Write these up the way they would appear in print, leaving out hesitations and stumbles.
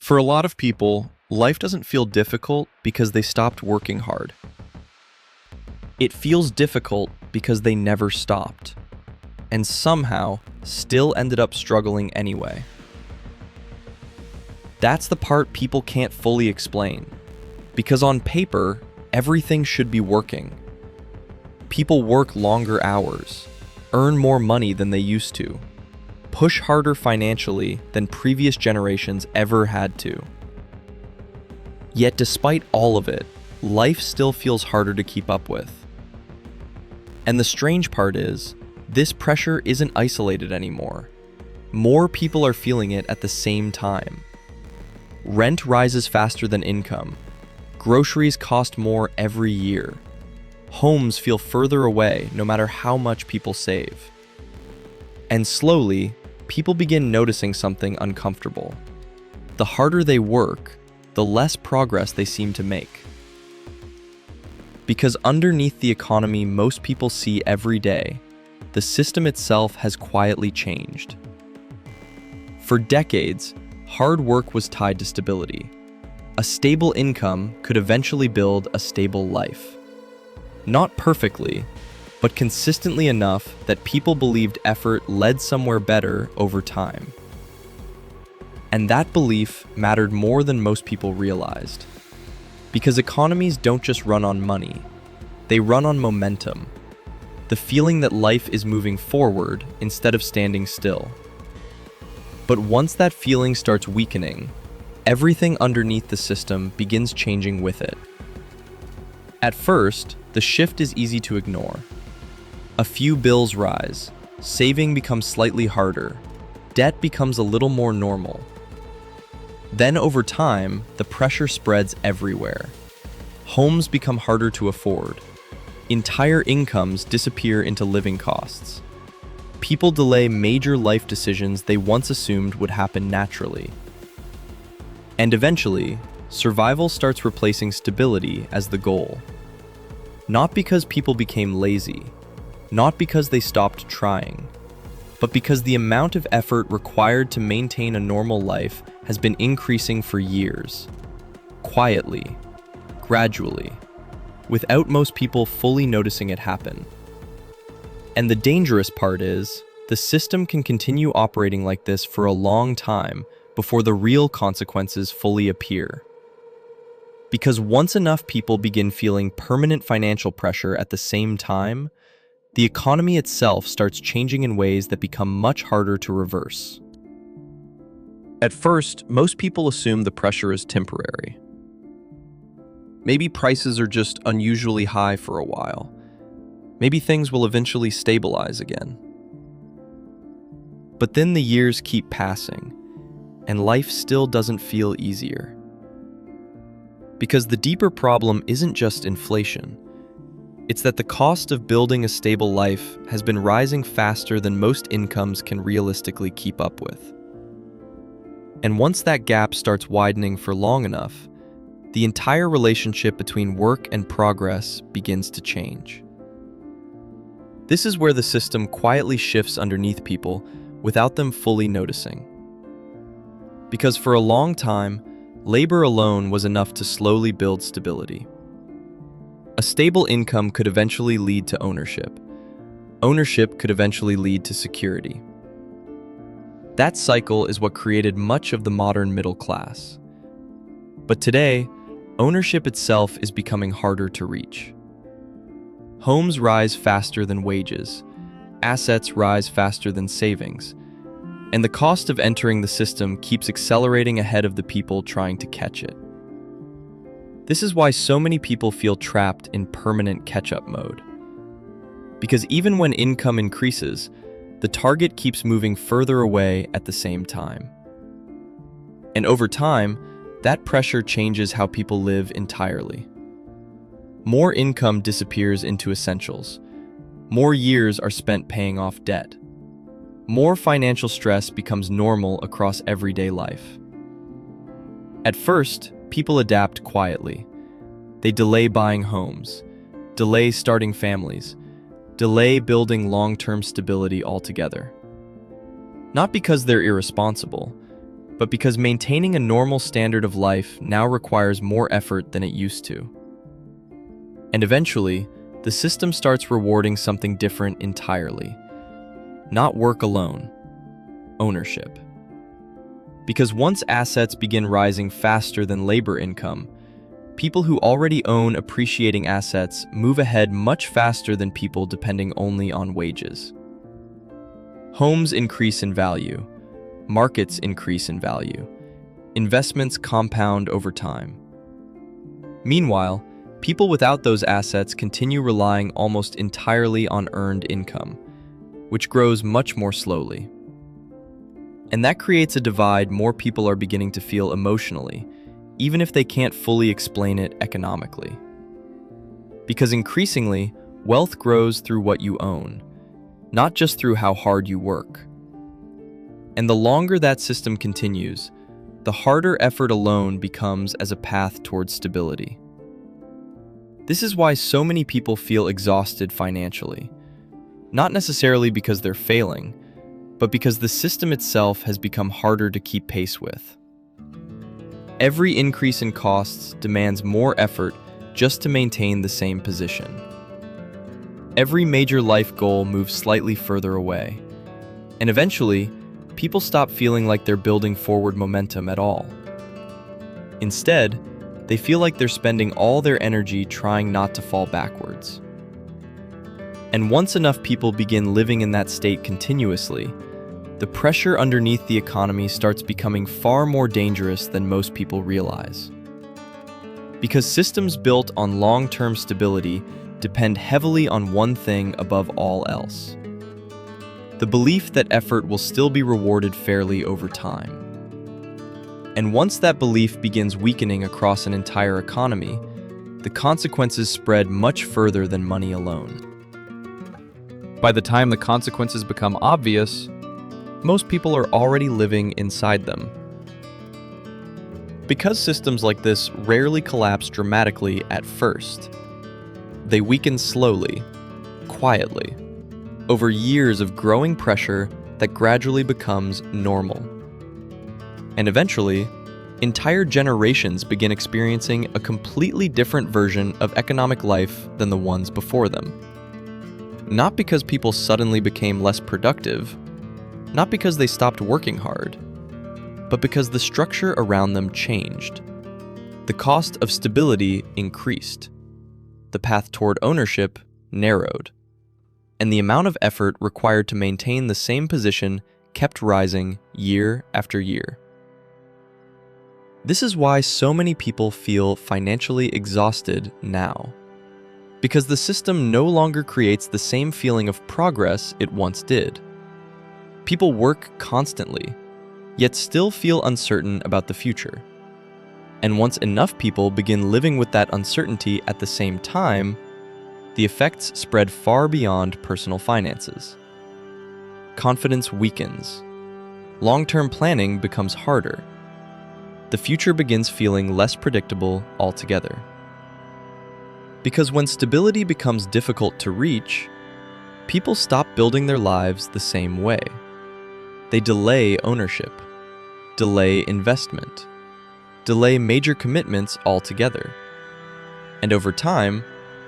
For a lot of people, life doesn't feel difficult because they stopped working hard. It feels difficult because they never stopped, and somehow still ended up struggling anyway. That's the part people can't fully explain, because on paper, everything should be working. People work longer hours, earn more money than they used to, push harder financially than previous generations ever had to. Yet despite all of it, life still feels harder to keep up with. And the strange part is, this pressure isn't isolated anymore. More people are feeling it at the same time. Rent rises faster than income. Groceries cost more every year. Homes feel further away no matter how much people save. And slowly, people begin noticing something uncomfortable. The harder they work, the less progress they seem to make. Because underneath the economy most people see every day, the system itself has quietly changed. For decades, hard work was tied to stability. A stable income could eventually build a stable life. Not perfectly, but consistently enough that people believed effort led somewhere better over time. And that belief mattered more than most people realized. Because economies don't just run on money, they run on momentum. The feeling that life is moving forward instead of standing still. But once that feeling starts weakening, everything underneath the system begins changing with it. At first, the shift is easy to ignore. A few bills rise, saving becomes slightly harder, debt becomes a little more normal. Then over time, the pressure spreads everywhere. Homes become harder to afford. Entire incomes disappear into living costs. People delay major life decisions they once assumed would happen naturally. And eventually, survival starts replacing stability as the goal. Not because people became lazy, not because they stopped trying, but because the amount of effort required to maintain a normal life has been increasing for years. Quietly, gradually, without most people fully noticing it happen. And the dangerous part is, the system can continue operating like this for a long time before the real consequences fully appear. Because once enough people begin feeling permanent financial pressure at the same time, the economy itself starts changing in ways that become much harder to reverse. At first, most people assume the pressure is temporary. Maybe prices are just unusually high for a while. Maybe things will eventually stabilize again. But then the years keep passing, and life still doesn't feel easier. Because the deeper problem isn't just inflation. It's that the cost of building a stable life has been rising faster than most incomes can realistically keep up with. And once that gap starts widening for long enough, the entire relationship between work and progress begins to change. This is where the system quietly shifts underneath people without them fully noticing. Because for a long time, labor alone was enough to slowly build stability. A stable income could eventually lead to ownership. Ownership could eventually lead to security. That cycle is what created much of the modern middle class. But today, ownership itself is becoming harder to reach. Homes rise faster than wages, assets rise faster than savings, and the cost of entering the system keeps accelerating ahead of the people trying to catch it. This is why so many people feel trapped in permanent catch-up mode. Because even when income increases, the target keeps moving further away at the same time. And over time, that pressure changes how people live entirely. More income disappears into essentials. More years are spent paying off debt. More financial stress becomes normal across everyday life. At first, people adapt quietly. They delay buying homes, delay starting families, delay building long-term stability altogether. Not because they're irresponsible, but because maintaining a normal standard of life now requires more effort than it used to. And eventually, the system starts rewarding something different entirely. Not work alone, ownership. Because once assets begin rising faster than labor income, people who already own appreciating assets move ahead much faster than people depending only on wages. Homes increase in value, markets increase in value, investments compound over time. Meanwhile, people without those assets continue relying almost entirely on earned income, which grows much more slowly. And that creates a divide more people are beginning to feel emotionally, even if they can't fully explain it economically. Because increasingly, wealth grows through what you own, not just through how hard you work. And the longer that system continues, the harder effort alone becomes as a path towards stability. This is why so many people feel exhausted financially, not necessarily because they're failing, but because the system itself has become harder to keep pace with. Every increase in costs demands more effort just to maintain the same position. Every major life goal moves slightly further away, and eventually, people stop feeling like they're building forward momentum at all. Instead, they feel like they're spending all their energy trying not to fall backwards. And once enough people begin living in that state continuously, the pressure underneath the economy starts becoming far more dangerous than most people realize. Because systems built on long-term stability depend heavily on one thing above all else: the belief that effort will still be rewarded fairly over time. And once that belief begins weakening across an entire economy, the consequences spread much further than money alone. By the time the consequences become obvious, most people are already living inside them. Because systems like this rarely collapse dramatically at first, they weaken slowly, quietly, over years of growing pressure that gradually becomes normal. And eventually, entire generations begin experiencing a completely different version of economic life than the ones before them. Not because people suddenly became less productive, not because they stopped working hard, but because the structure around them changed. The cost of stability increased, the path toward ownership narrowed, and the amount of effort required to maintain the same position kept rising year after year. This is why so many people feel financially exhausted now, because the system no longer creates the same feeling of progress it once did. People work constantly, yet still feel uncertain about the future. And once enough people begin living with that uncertainty at the same time, the effects spread far beyond personal finances. Confidence weakens. Long-term planning becomes harder. The future begins feeling less predictable altogether. Because when stability becomes difficult to reach, people stop building their lives the same way. They delay ownership, delay investment, delay major commitments altogether. And over time,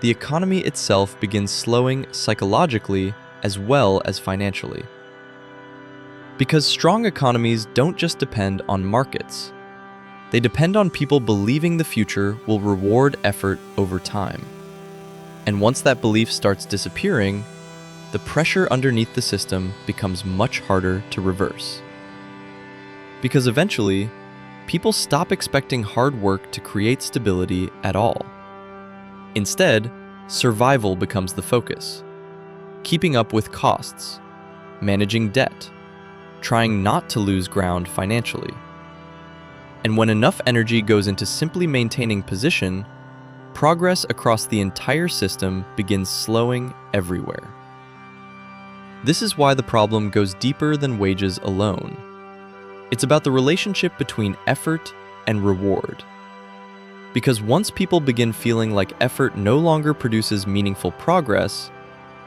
the economy itself begins slowing psychologically as well as financially. Because strong economies don't just depend on markets. They depend on people believing the future will reward effort over time. And once that belief starts disappearing, the pressure underneath the system becomes much harder to reverse. Because eventually, people stop expecting hard work to create stability at all. Instead, survival becomes the focus. Keeping up with costs, managing debt, trying not to lose ground financially. And when enough energy goes into simply maintaining position, progress across the entire system begins slowing everywhere. This is why the problem goes deeper than wages alone. It's about the relationship between effort and reward. Because once people begin feeling like effort no longer produces meaningful progress,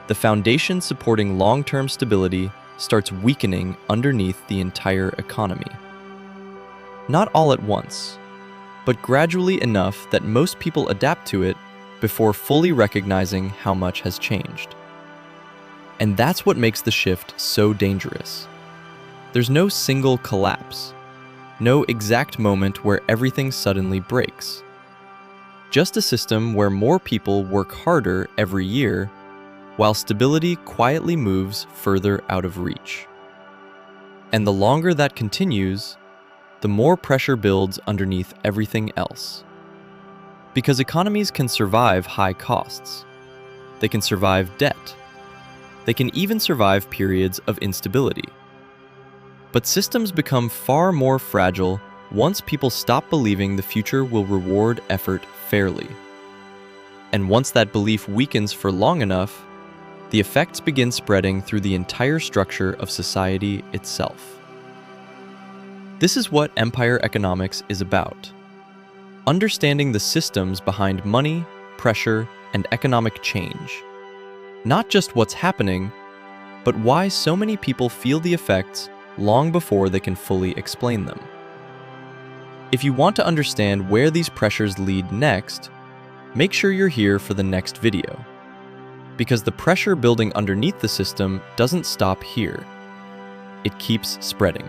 the foundation supporting long-term stability starts weakening underneath the entire economy. Not all at once, but gradually enough that most people adapt to it before fully recognizing how much has changed. And that's what makes the shift so dangerous. There's no single collapse, no exact moment where everything suddenly breaks. Just a system where more people work harder every year, while stability quietly moves further out of reach. And the longer that continues, the more pressure builds underneath everything else. Because economies can survive high costs. They can survive debt. They can even survive periods of instability. But systems become far more fragile once people stop believing the future will reward effort fairly. And once that belief weakens for long enough, the effects begin spreading through the entire structure of society itself. This is what empire economics is about. Understanding the systems behind money, pressure, and economic change. Not just what's happening, but why so many people feel the effects long before they can fully explain them. If you want to understand where these pressures lead next, make sure you're here for the next video. Because the pressure building underneath the system doesn't stop here. It keeps spreading.